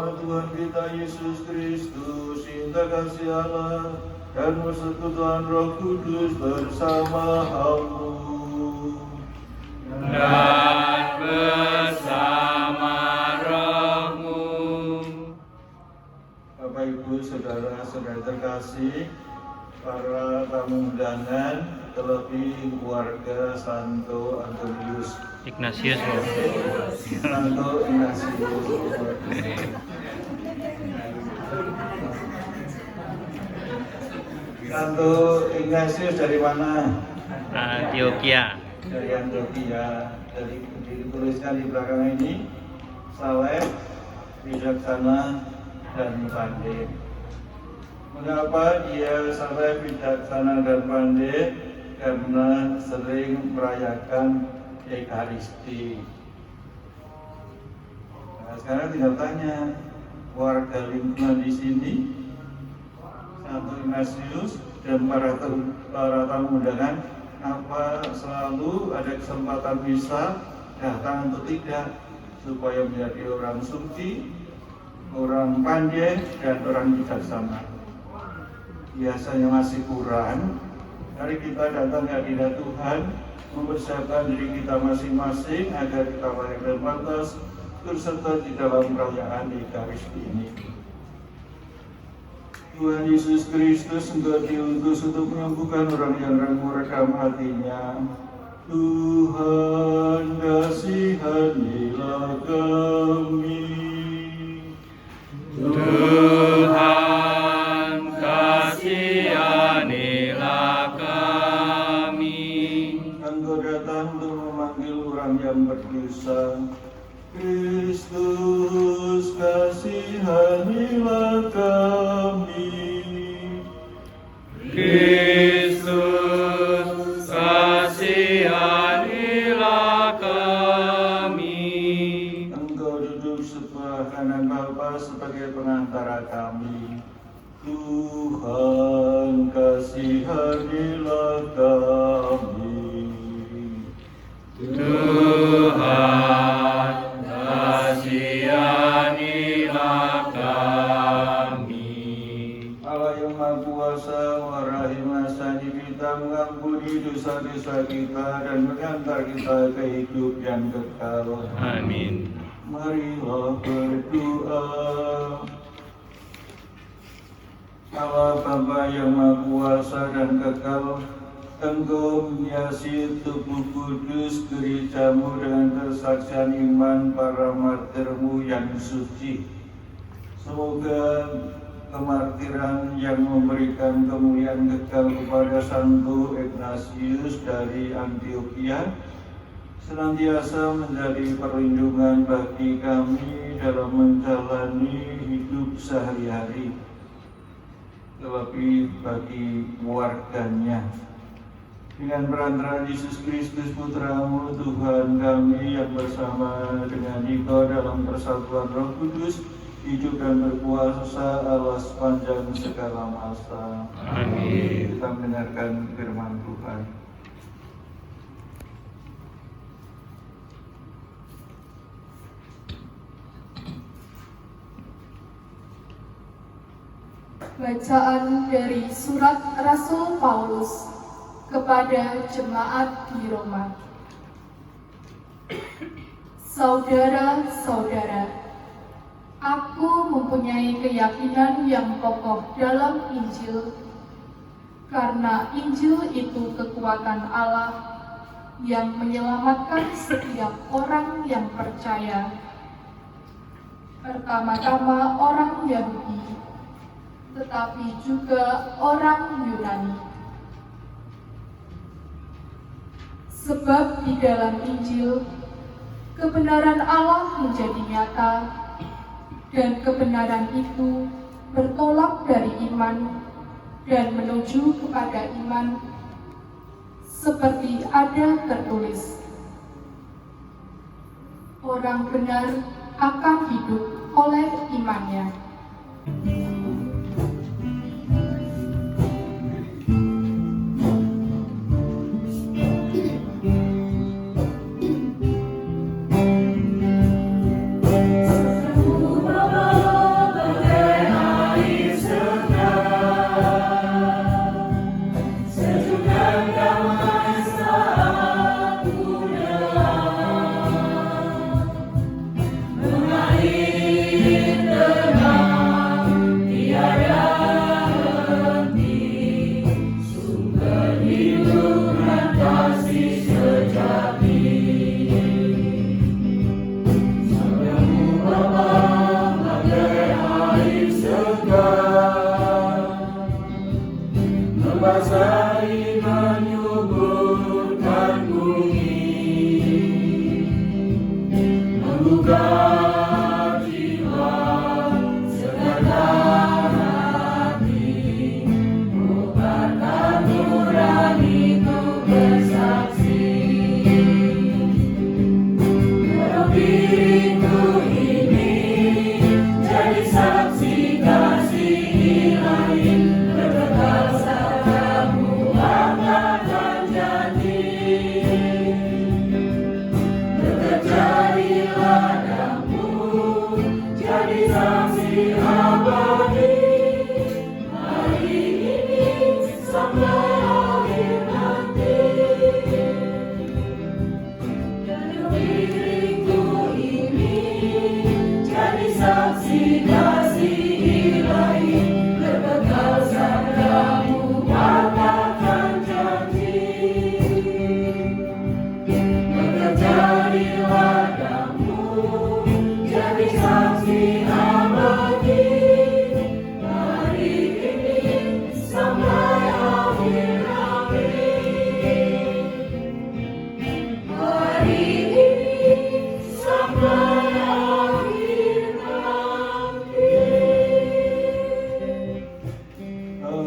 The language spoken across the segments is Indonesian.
rahmat Tuhan kita Yesus Kristus, cinta kasih Allah, dan persekutuan Roh Kudus bersama-Mu. Dan bersama rohmu. Bapak Ibu Saudara-saudara terkasih, para tamu undangan, terlebih keluarga Santo Antonius Ignatius. Santo Ignatius. Santo Ignatius dari mana? Antioquia. Dari Antioquia. Jadi dituliskan di belakang ini, saleh, bijaksana, dan pandai. Mengapa dia saleh, bijaksana, dan pandai? Karena sering merayakan Ekaristi. Nah, sekarang tinggal tanya warga lingkungan di sini, Santo Ignatius dan para tamu undangan, apa selalu ada kesempatan bisa datang atau tidak, supaya menjadi orang suci, orang pandai, dan orang bijaksana. Biasanya masih kurang. Mari kita datang ke hadirat Tuhan, mempersiapkan diri kita masing-masing agar kita layak dan pantas berserta di dalam perayaan Ekaristi ini. Tuhan Yesus Kristus, Engkau diutus untuk menyembuhkan orang yang ragu rekam hatinya. Tuhan, kasihanilah kami. Tuhan, kasihanilah kami. Engkau datang untuk memanggil orang yang berdosa. Kristus, kasihanilah kami. Kristus, kasihanilah kami. Engkau duduk sebelah kanan Bapa sebagai pengantara kami. Tuhan, kasihanilah kami. Tuhan, kasihanilah kami. Allah yang Maha Kuasa, warahimasa kita mengampuni dosa-dosa kita dan mengantar kita ke hidup yang kekal. Amin. Marilah berdoa. Allah Bapa yang Maha Kuasa dan kekal, Engkau menghiasi tubuh kudus gerejamu dengan kesaksian iman para martirmu yang suci. Semoga kemartiran yang memberikan kemuliaan kekal kepada Santo Ignatius dari Antioquia senantiasa menjadi perlindungan bagi kami dalam menjalani hidup sehari-hari, terlebih bagi keluarganya. Dengan perantaraan Yesus Kristus Putra-Mu, Tuhan kami yang bersama dengan Dikau dalam persatuan Roh Kudus, hidup dan berkuasa Allah sepanjang segala masa. Amin. Kita mendengarkan firman Tuhan. Bacaan dari surat Rasul Paulus kepada jemaat di Roma. Saudara-saudara, aku mempunyai keyakinan yang kokoh dalam Injil, karena Injil itu kekuatan Allah yang menyelamatkan setiap orang yang percaya, pertama-tama orang Yahudi, tetapi juga orang Yunani. Sebab di dalam Injil, kebenaran Allah menjadi nyata, dan kebenaran itu bertolak dari iman dan menuju kepada iman, seperti ada tertulis, orang benar akan hidup oleh imannya. Seru Bapa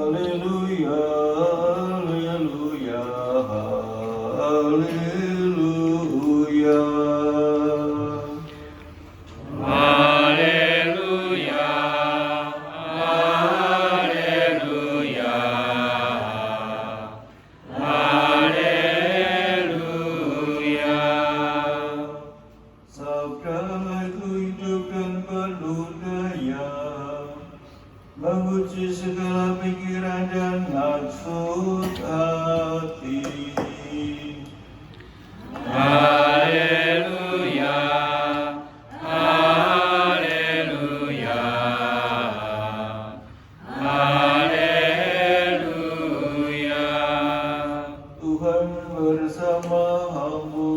Haleluya, haleluya, haleluya. Haleluya, haleluya, haleluya. Sabda itu hidup dan penuh daya, menguji segala pikiran dan maksud hati. Haleluya, haleluya, haleluya. Tuhan bersamamu.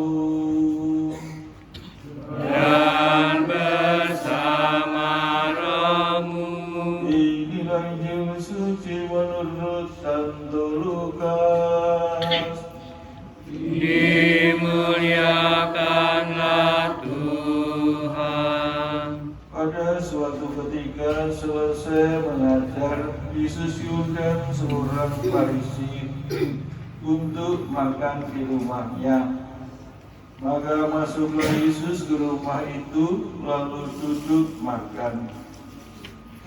Dan bersama rohmu. Inilah Injil suci menurut Santo Lukas. Dimuliakanlah Tuhan. Pada suatu ketika selesai mengajar, Yesus diundang seorang Farisi untuk makan di rumahnya. Maka masuklah Yesus ke rumah itu lalu duduk makan.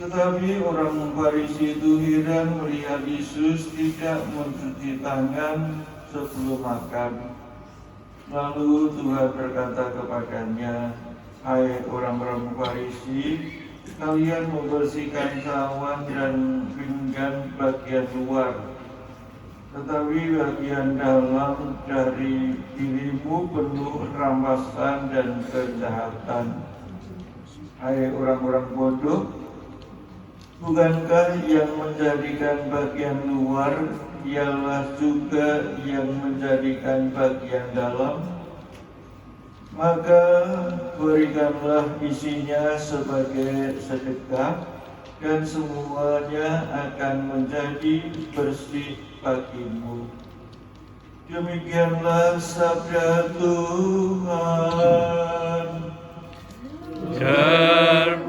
Tetapi orang Farisi itu heran melihat Yesus tidak mencuci tangan sebelum makan. Lalu Tuhan berkata kepadanya, "Hai orang-orang Farisi, kalian membersihkan cawan dan pinggan bagian luar, tetapi bagian dalam dari dirimu penuh rampasan dan kejahatan. Hai orang-orang bodoh, bukankah yang menjadikan bagian luar ialah juga yang menjadikan bagian dalam? Maka berikanlah isinya sebagai sedekah, dan semuanya akan menjadi bersih bagimu." Demikianlah sabda Tuhan. Terpujilah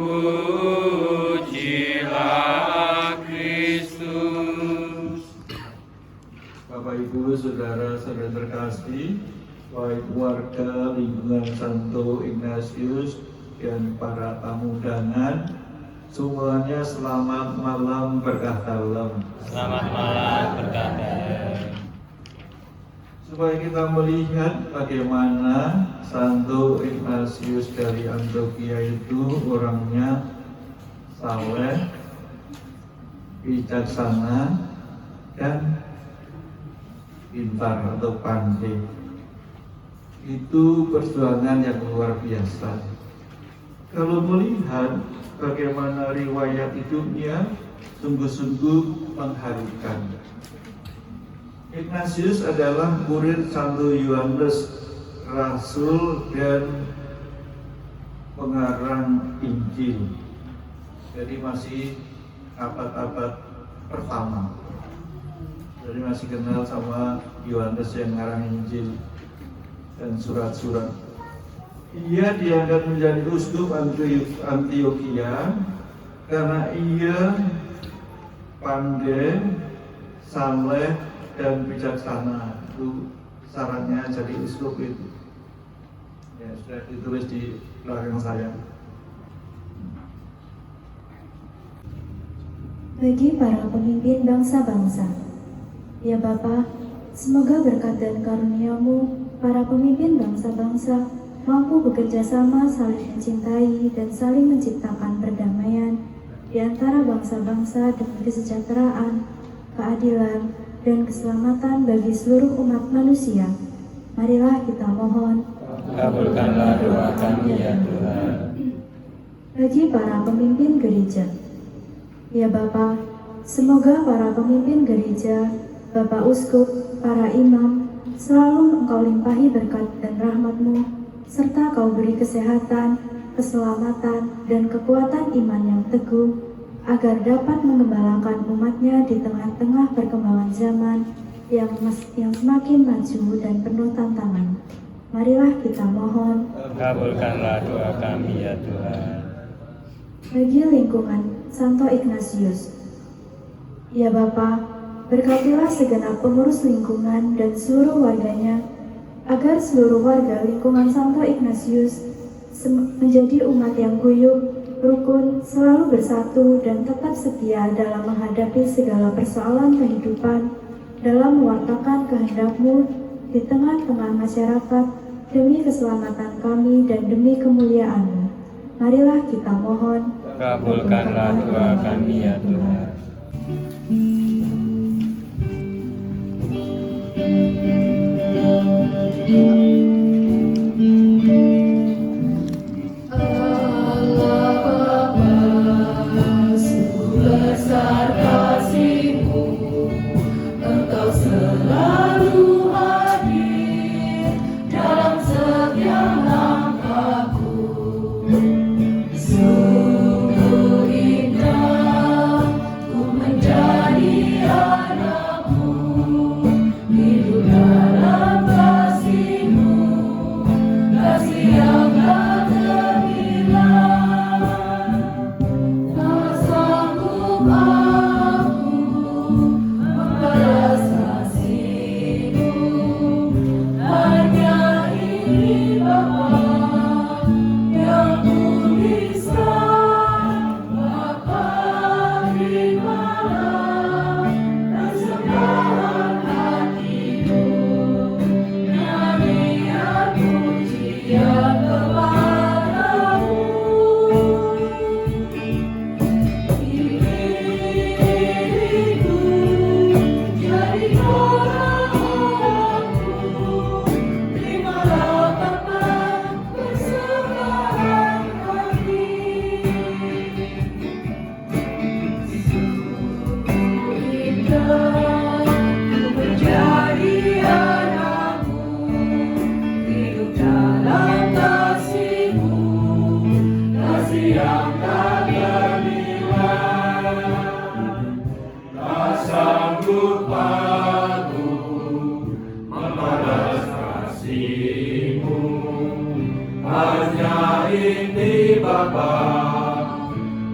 Kristus. Bapak Ibu, saudara-saudara terkasih, baik warga lingkungan Santo Ignatius dan para tamu undangan, semuanya selamat malam berkah dalam. Selamat malam berkah dalam. Supaya kita melihat bagaimana Santo Ignatius dari Antioquia itu orangnya saleh, bijaksana, dan pintar atau pandai. Itu perjuangan yang luar biasa. Kalau melihat bagaimana riwayat hidupnya, sungguh-sungguh mengharukan. Ignatius adalah murid Santo Yohanes, rasul dan pengarang Injil. Jadi masih abad-abad pertama. Jadi masih kenal sama Yohanes yang ngarang Injil dan surat-surat. Ia dianggap menjadi uskup Antioquia karena ia pandai, saleh, dan bijaksana. Itu syaratnya jadi uskup itu. Ya, sudah ditulis di belakang saya. Bagi para pemimpin bangsa-bangsa, ya Bapa, semoga berkat dan karunia-Mu, para pemimpin bangsa-bangsa mampu bekerja sama, saling mencintai, dan saling menciptakan perdamaian di antara bangsa-bangsa demi kesejahteraan, keadilan, dan keselamatan bagi seluruh umat manusia. Marilah kita mohon. Kabulkanlah doa kami ya Tuhan. Bagi para pemimpin gereja, ya Bapa, semoga para pemimpin gereja, Bapak Uskup, para imam, selalu Engkau limpahi berkat dan rahmat-Mu, serta Kau beri kesehatan, keselamatan, dan kekuatan iman yang teguh, agar dapat mengembalakan umatnya di tengah-tengah perkembangan zaman yang semakin maju dan penuh tantangan. Marilah kita mohon. Kabulkanlah doa kami ya Tuhan. Bagi lingkungan Santo Ignatius, ya Bapa, berkatilah segenap pengurus lingkungan dan seluruh warganya, agar seluruh warga lingkungan Santo Ignatius menjadi umat yang guyup, rukun, selalu bersatu, dan tetap setia dalam menghadapi segala persoalan kehidupan, dalam mewartakan kehendak-Mu di tengah-tengah masyarakat, demi keselamatan kami dan demi kemuliaan-Mu. Marilah kita mohon. Kabulkanlah doa kami ya Tuhan.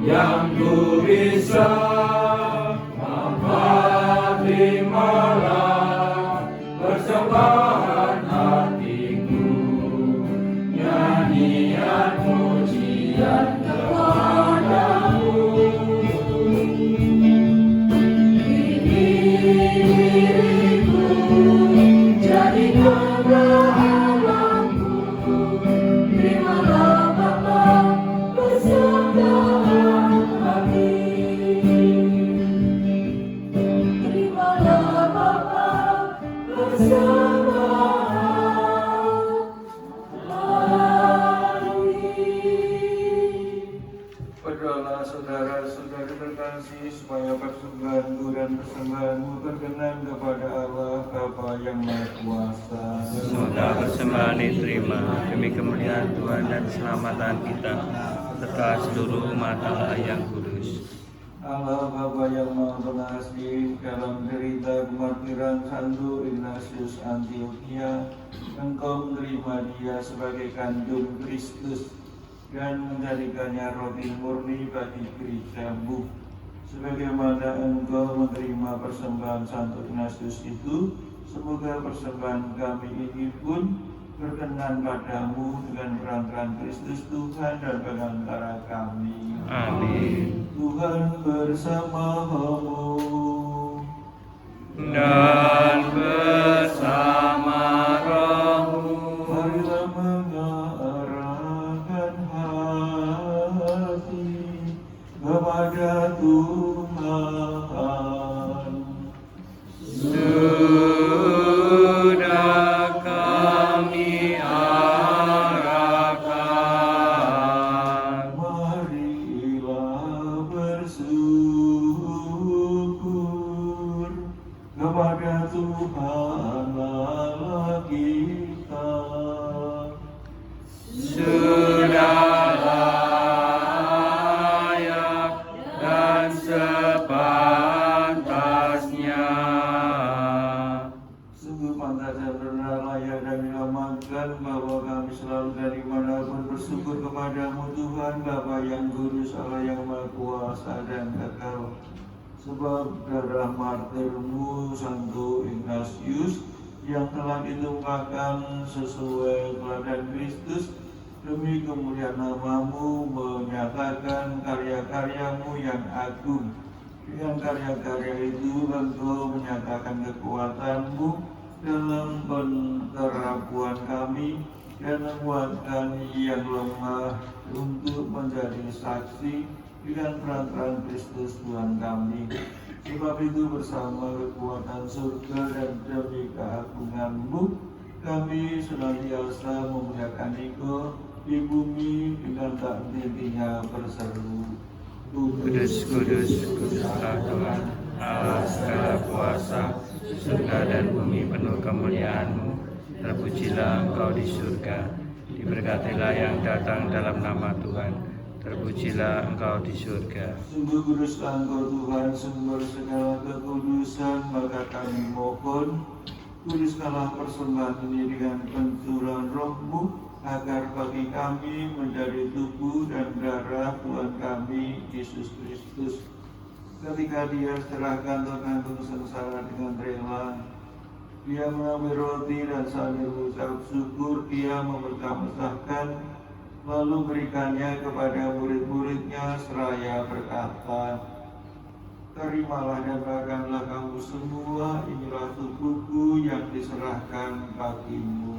Yang ku bisa terimalah persembahan hatiku, nyanyian pujian kepadamu. Diriku jadi Allahku, terimalah Bapa persembahan hati. Terimalah Bapa persembahan hati. Berdoalah saudara-saudari terkasih supaya persembahanku dan persembahanmu berkenan kepada Allah Bapa yang Maha Kuasa. Semoga persembahan diterima demi kemuliaan Tuhan dan keselamatan kita serta seluruh umat Allah yang kudus. Allah Bapa yang Maha Pengasih, dalam derita kemartiran Santo Ignatius Antioquia, Engkau menerima dia sebagai kandung Kristus dan menjadikannya roti murni bagi gereja-Mu. Sebagaimana Engkau menerima persembahan Santo Ignatius itu, semoga persembahan kami ini pun berkenan padamu dengan perantaraan Kristus Tuhan dan pengantara kami. Amin. Tuhan bersamamu. Dan bersama rohmu. Marilah mengarahkan hati kepada kepada Tuhan. Sudah kami arahkan. Marilah bersyukur kepada Tuhan Allah kita. Sudah layak dan sepantasnya. Sungguh pantas dan benar layak dan diselamatkan bahwa kami selalu dari manapun bersyukur kepadamu Tuhan Bapa yang kudus, Allah yang maha kuasa dan kekal. Sebab darah martirmu Santo Ignatius yang telah ditumpahkan sesuai teladan Kristus demi kemuliaan namamu menyatakan karya-karyamu yang agung. Dengan karya-karya itu engkau menyatakan kekuatanmu dalam penerapuan kami dan menguatkan yang lemah untuk menjadi saksi dengan perantaraan Kristus Tuhan kami. Sebab itu bersama kekuatan surga dan demi keagungan-Mu kami senantiasa memuliakan Engkau di bumi dengan tak henti-hentinya berseru. Kudus, kudus, kuduslah Tuhan, Allah segala kuasa, surga dan bumi penuh kemuliaan-Mu. Terpujilah Engkau di surga, diberkatilah yang datang dalam nama Tuhan. Terpujilah Engkau di surga. Sungguh kuduslah Engkau Tuhan, sumber segala kekudusan, maka kami mohon, kuduskanlah persembahan ini dengan pencurahan Roh-Mu, agar bagi kami menjadi tubuh dan darah Tuhan kami, Yesus Kristus. Ketika Dia serahkan tanggung sengsara dengan rela, Dia mengambil roti dan sambil mengucap syukur, Dia memecah-mecahkan, lalu berikannya kepada murid-muridnya seraya berkata, terimalah dan makanlah kamu semua, inilah tubuhku yang diserahkan bagimu.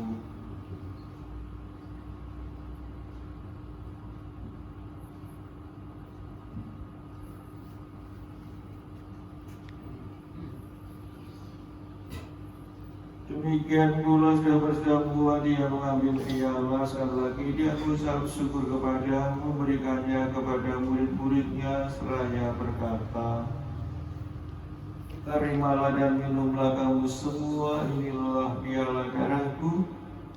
Demikian pula sudah bersebuah Dia mengambil piala, sekali lagi Dia mengucap syukur kepada, memberikannya kepada murid-muridnya seraya berkata, terimalah dan minumlah kamu semua, inilah piala darahku,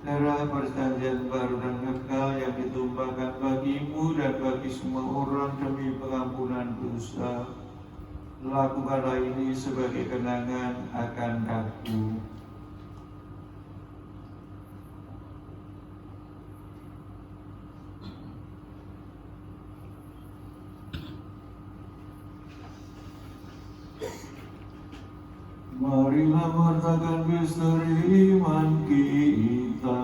darah perjanjian baru dan kekal yang ditumpahkan bagimu dan bagi semua orang demi pengampunan dosa. Lakukanlah ini sebagai kenangan akan aku. Marilah mewartakan misteri iman kita.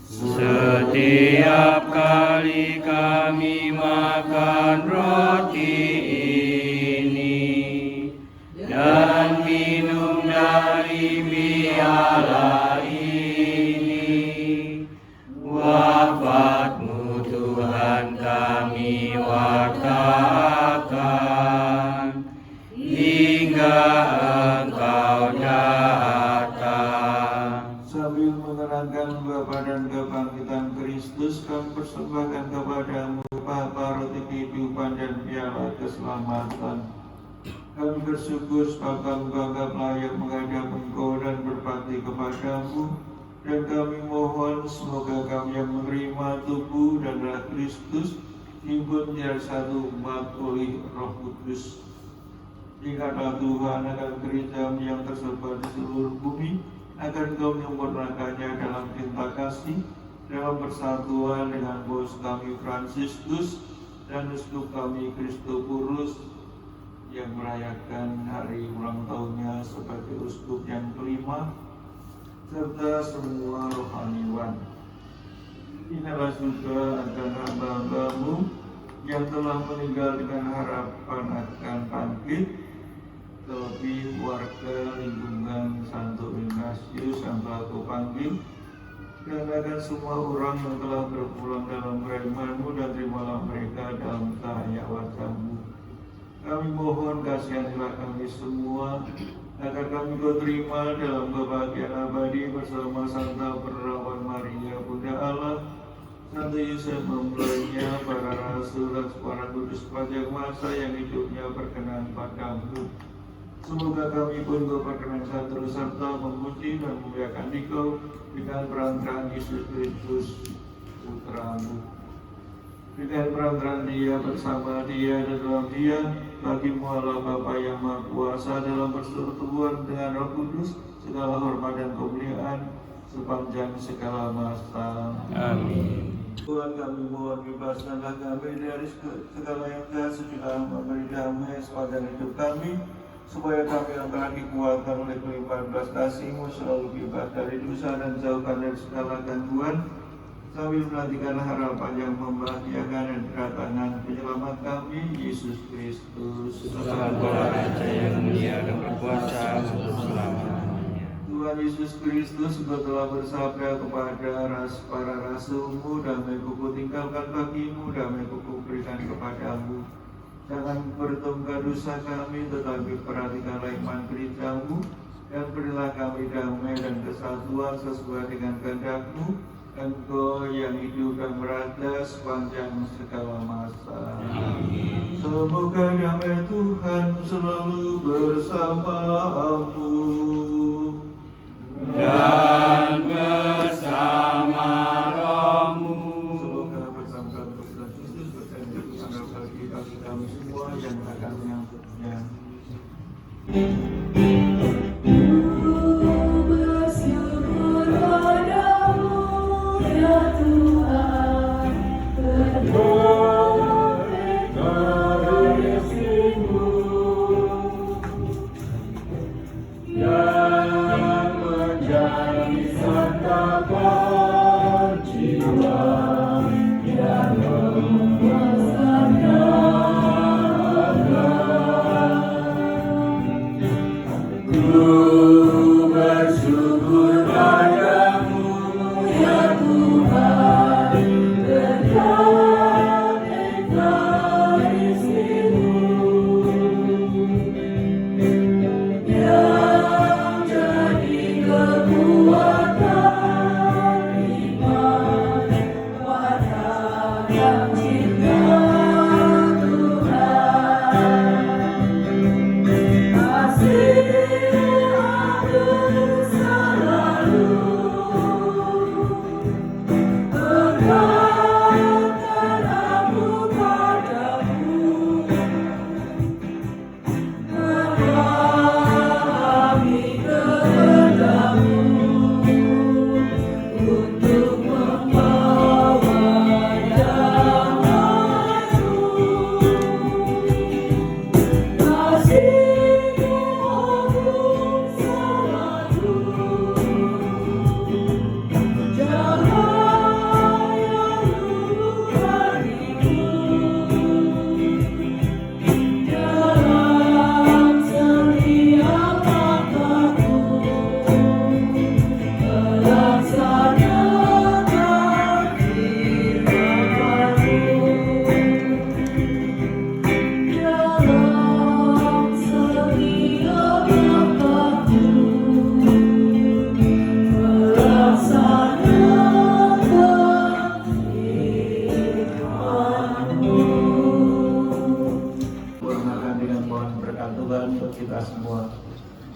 Setiap kali kami makan roti ini dan minum dari piala ini, wafat-Mu Tuhan kami wartakan hingga Engkau datang. Sambil menerangkan Bapa dan kebangkitan Kristus, kami persembahkan kepadamu Bapa roti kehidupan dan piala keselamatan. Kami bersyukur sebab kami menganggap layak menghadap Engkau dan berbakti kepadamu. Dan kami mohon semoga kami yang menerima tubuh dan darah Kristus himpun menjadi satu umat oleh Roh Kudus. Ingatlah Tuhan akan gereja-Mu yang tersebar di seluruh bumi, agar Engkau menyempurnakannya dalam cinta kasih, dalam persatuan dengan bos kami Fransiskus dan uskup kami Christophorus yang merayakan hari ulang tahunnya sebagai uskup yang kelima, serta semua rohaniwan. Inilah juga akan hamba-Hamba-Mu yang telah meninggal dengan harapan akan bangkit, terlebih warga lingkungan Santo Ignatius yang telah Kau panggil, dan akan semua orang yang telah berpulang dalam keriman-Mu, dan terimalah mereka dalam cahaya wajah-Mu. Kami mohon kasihanilah kami semua, agar kami Kau terima dalam kebahagiaan abadi bersama Santa Perawan Maria Bunda Allah, Santo Yusuf mempelainya, para rasul dan para kudus sepanjang masa yang hidupnya berkenan padamu. Semoga kami pun berperkenankan terus serta memuji dan memuliakan Dikau dengan perantaraan Yesus Kristus Putra-Mu. Dengan perantaraan Dia, bersama Dia dan dalam Dia, bagi-Mu Allah Bapa yang Maha Kuasa dalam persekutuan dengan Roh Kudus, segala hormat dan kemuliaan sepanjang segala masa. Amin. Tuhan, kami mohon bebaskanlah kami dari segala yang jahat, sejuta memberi damai sepanjang hidup kami, supaya kami yang telah dikuatkan oleh kelimpahan belas kasih-Mu selalu bebas dari dosa dan jauhkan dari segala gangguan, sambil menantikan harapan yang membahagiakan dan kedatangan penyelamat kami, Yesus Kristus. Tuhan Raja yang mulia dan berkuasa untuk selama-lamanya. Tuhan Yesus Kristus, Engkau telah bersabda kepada para rasul-Mu, damai-Ku tinggalkan bagimu, damai-Ku berikan kepadamu. Jangan bertongkar dosa kami, tetapi perhatikanlah iman gereja-Mu, dan berilah kami damai dan kesatuan sesuai dengan kehendak-Mu, Engkau yang hidup dan berada sepanjang segala masa. Amin. Semoga damai Tuhan selalu bersamamu dan bersama rohmu. Semoga bersama Tuhan Kristus berkata bagi kami semua yang akan menyambutnya.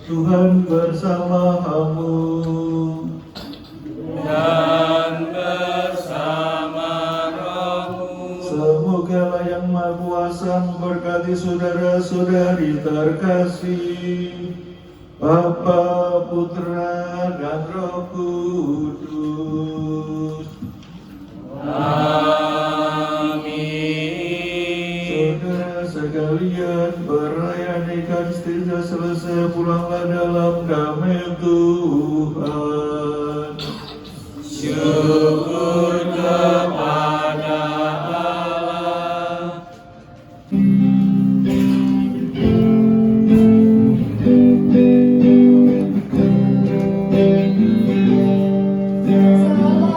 Tuhan bersamamu dan bersama rohmu. Semoga yang Maha Kuasa memberkati saudara-saudari terkasih, Bapa, Putra, dan Roh Kudus. Saudara sekalian, perayaan Ekaristi selesai, pulanglah dalam damai Tuhan. Syukur kepada Allah. Salam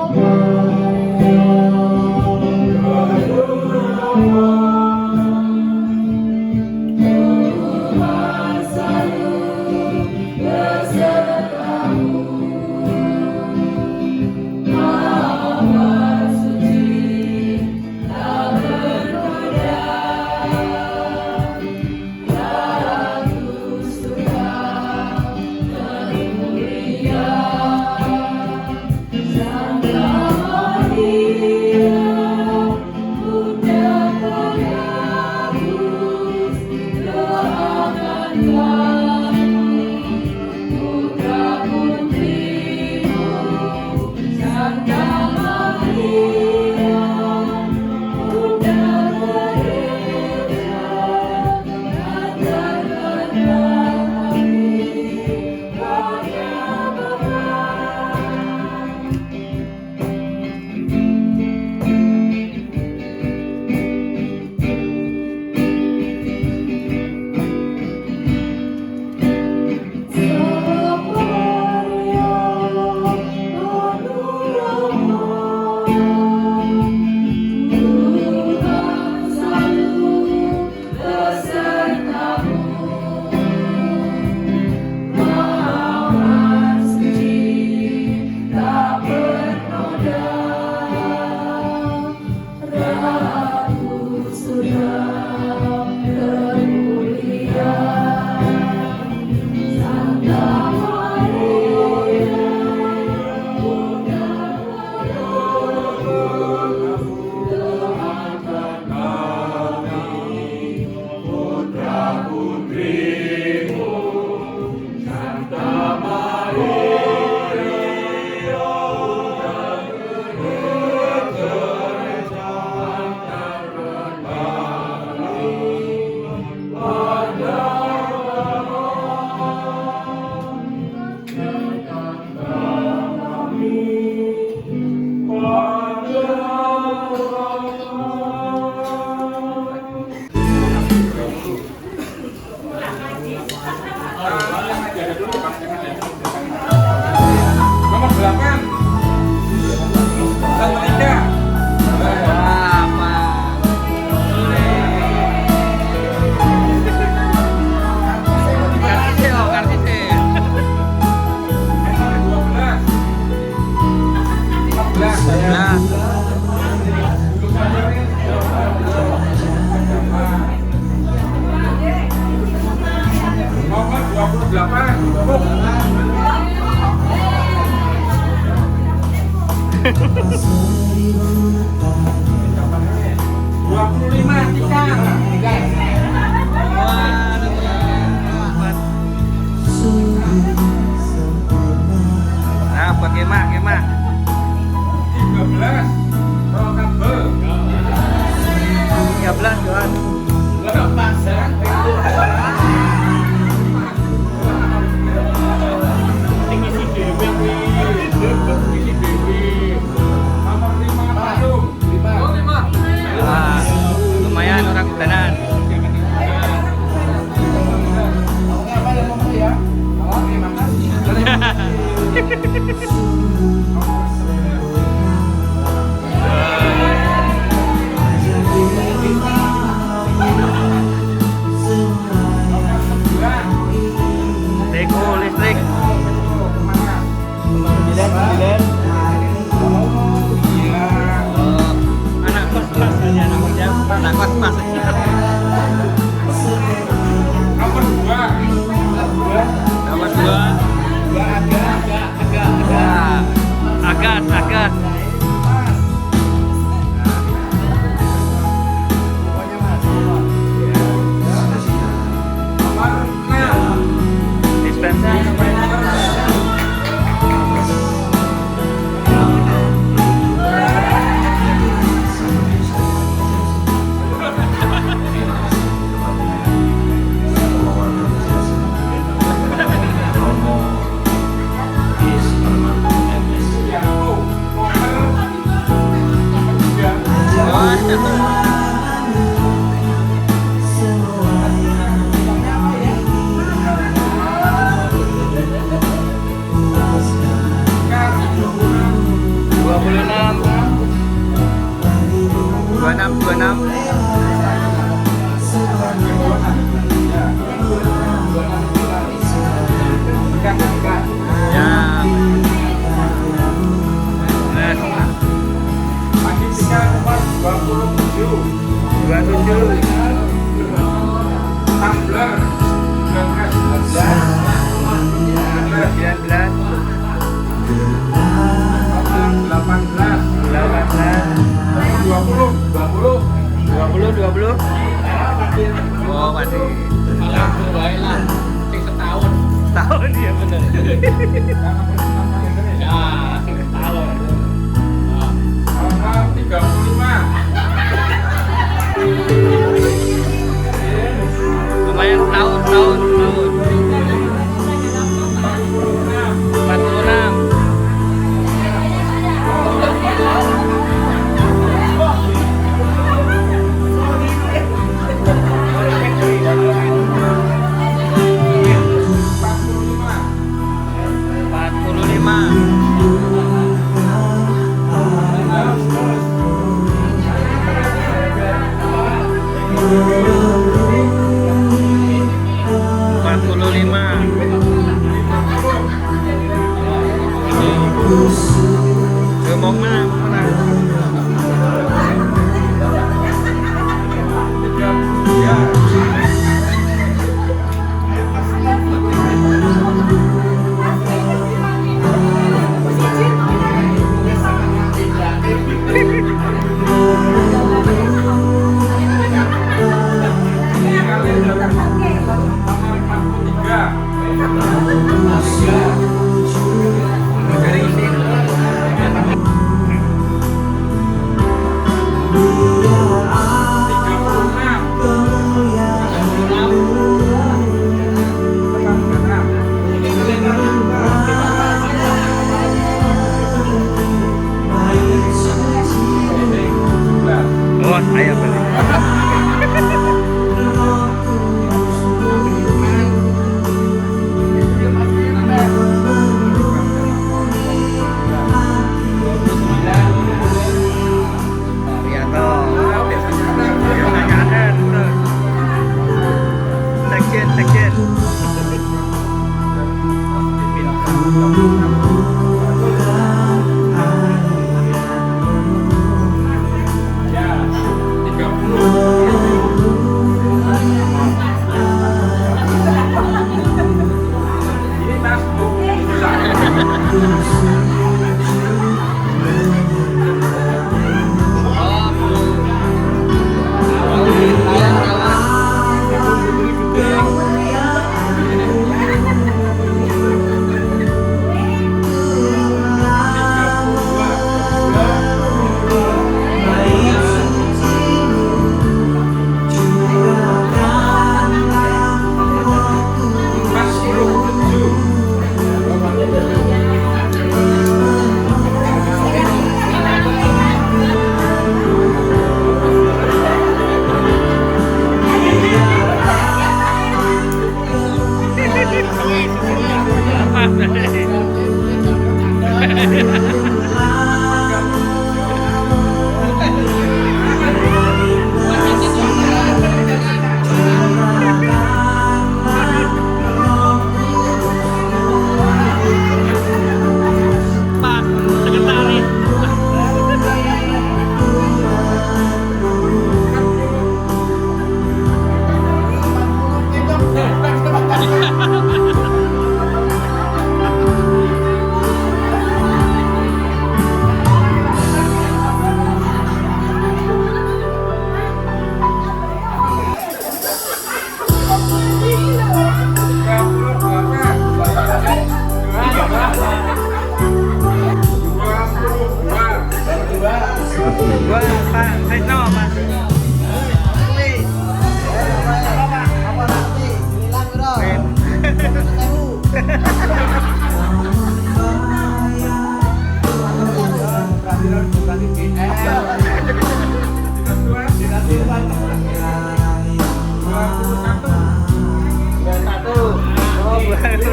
Johan. Ah, lumayan orang hutanan. Teko listrik. Anak kos-pas aja namanya, anak kos-pas. Nomor 2. Agak. Dispenser. Oh, masih. Malah baik lah. Setahun. Setahun ya bener. Ya, setahun. Nah, 35. Lumayan tahun. 45. Ngomong mana?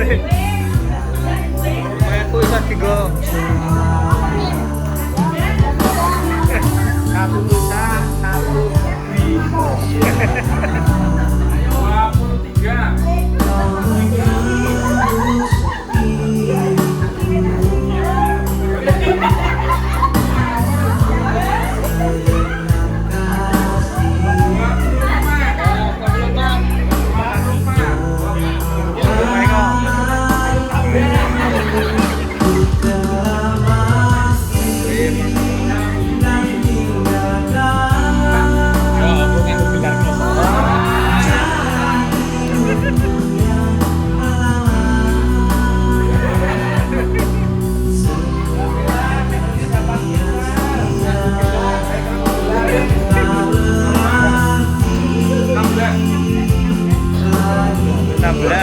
Aku bisa tiga. Satu bisa, satu bisa. 23.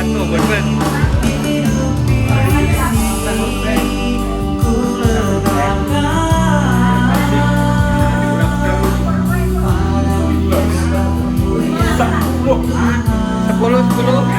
Tuh bener. Sepuluh.